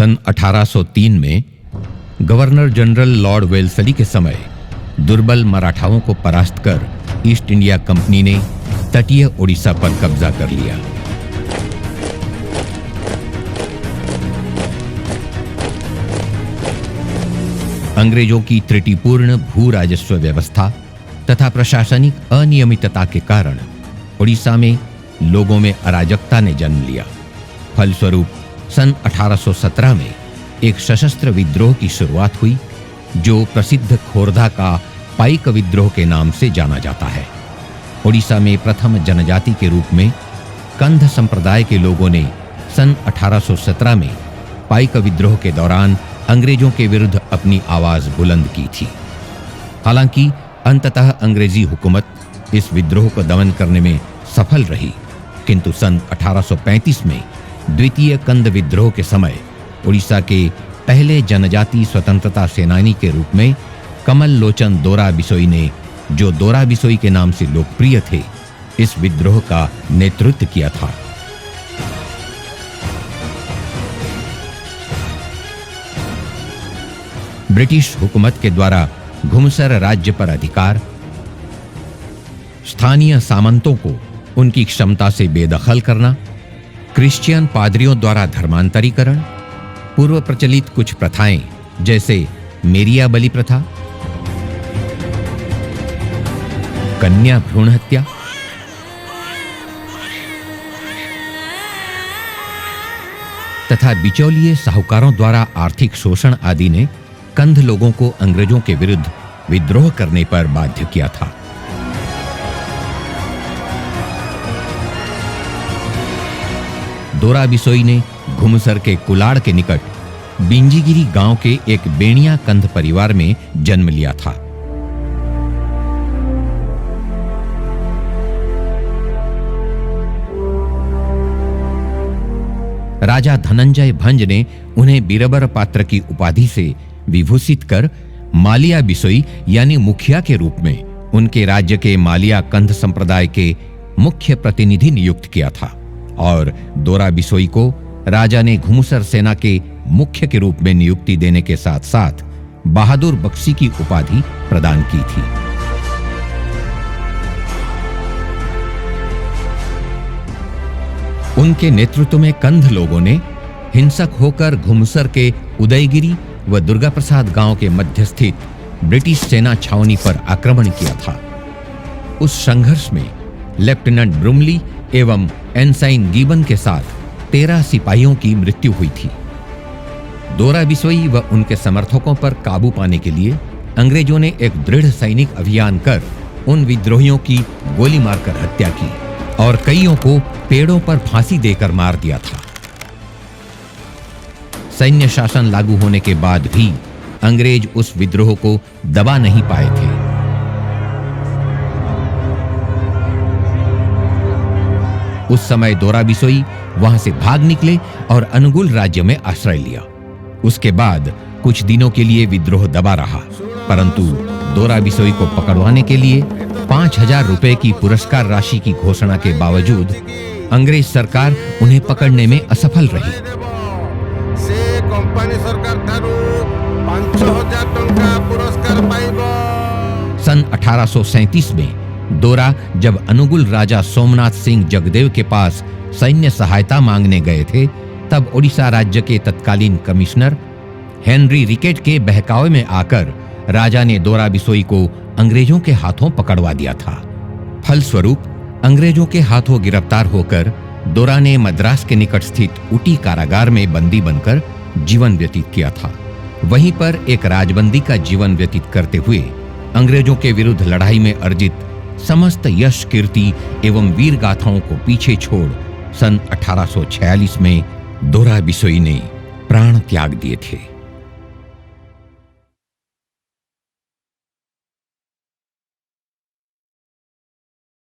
सन 1803 में governor general Lord Wellesley के समय दुर्बल मराठाओं को परास्त कर ईस्ट इंडिया कंपनी ने तटीय ओडिशा पर कब्जा कर लिया। अंग्रेजों की त्रुटिपूर्ण भू राजस्व व्यवस्था तथा प्रशासनिक अनियमितता के कारण ओडिशा में लोगों में अराजकता ने जन्म लिया। फलस्वरूप सन 1817 में एक सशस्त्र विद्रोह की शुरुआत हुई, जो प्रसिद्ध खोरधा का पाइक विद्रोह के नाम से जाना जाता है। ओडिशा में प्रथम जनजाति के रूप में कंध संप्रदाय के लोगों ने सन 1817 में पाइक विद्रोह के दौरान अंग्रेजों के विरुद्ध अपनी आवाज बुलंद की थी। हालांकि अंततः अंग्रेजी हुकूमत इस विद्रोह को दमन करने में सफल रही, किंतु सन 1835 में द्वितीय कंद विद्रोह के समय ओडिशा के पहले जनजाति स्वतंत्रता सेनानी के रूप में कमल लोचन दोरा बिसोई ने, जो दोरा बिसोई के नाम से लोकप्रिय थे, इस विद्रोह का नेतृत्व किया था। ब्रिटिश हुकूमत के द्वारा घुमसर राज्य पर अधिकार, स्थानीय सामंतों को उनकी क्षमता से बेदखल करना, क्रिश्चियन पादरियों द्वारा धर्मांतरीकरण, पूर्व प्रचलित कुछ प्रथाएं जैसे मेरिया बलि प्रथा, कन्या भ्रूण हत्या, तथा बिचौलिए साहूकारों द्वारा आर्थिक शोषण आदि ने कंध लोगों को अंग्रेजों के विरुद्ध विद्रोह करने पर बाध्य किया था। दोरा बिसोई ने घुमसर के कुलाड़ के निकट बिंजीगिरी गांव के एक बेणिया कंध परिवार में जन्म लिया था। राजा धनंजय भंज ने उन्हें बीरबर पात्र की उपाधि से विभूषित कर मालिया बिसोई यानी मुखिया के रूप में उनके राज्य के मालिया कंध संप्रदाय के मुख्य प्रतिनिधि नियुक्त किया था, और दोरा बिसोई को राजा ने घुमसर सेना के मुख्य के रूप में नियुक्ति देने के साथ साथ बहादुर बख्शी की उपाधि प्रदान की थी। उनके नेतृत्व में कंध लोगों ने हिंसक होकर घुमसर के उदयगिरी व दुर्गा प्रसाद गांव के मध्य स्थित ब्रिटिश सेना छावनी पर आक्रमण किया था। उस संघर्ष में लेफ्टिनेंट ब्रुमली एवं एनसाइन गिबन के साथ 13 सिपाहियों की मृत्यु हुई थी। दोरा बिसोई व उनके समर्थकों पर काबू पाने के लिए अंग्रेजों ने एक दृढ़ सैनिक अभियान कर उन विद्रोहियों की गोली मारकर हत्या की और कईयों को पेड़ों पर फांसी देकर मार दिया था। सैन्य शासन लागू होने के बाद भी अंग्रेज उस विद्रोह को दबा नहीं पाए थे। उस समय दोरा बिसोई वहां से भाग निकले और अनुगुल राज्य में आश्रय लिया। उसके बाद कुछ दिनों के लिए विद्रोह दबा रहा, परंतु दोरा बिसोई को पकड़वाने के लिए 5000 रुपए की पुरस्कार राशि की घोषणा के बावजूद अंग्रेज सरकार उन्हें पकड़ने में असफल रही। सन 1837 में दोरा जब अनुगुल राजा सोमनाथ सिंह जगदेव के पास सैन्य सहायता मांगने गए थे, तब ओडिशा राज्य के तत्कालीन कमिश्नर हेनरी रिकेट के बहकावे में आकर राजा ने दोरा बिसोई को अंग्रेजों के हाथों पकड़वा दिया था। फलस्वरूप अंग्रेजों के हाथों गिरफ्तार होकर दोरा ने मद्रास के निकट स्थित ऊटी कारागार में बंदी बनकर जीवन व्यतीत किया था। वहीं पर एक राजबंदी का जीवन व्यतीत करते हुए अंग्रेजों के विरुद्ध लड़ाई में अर्जित समस्त यश कीर्ति एवं वीर गाथाओं को पीछे छोड़ सन 1846 में दोरा बिसोई ने प्राण त्याग दिए थे।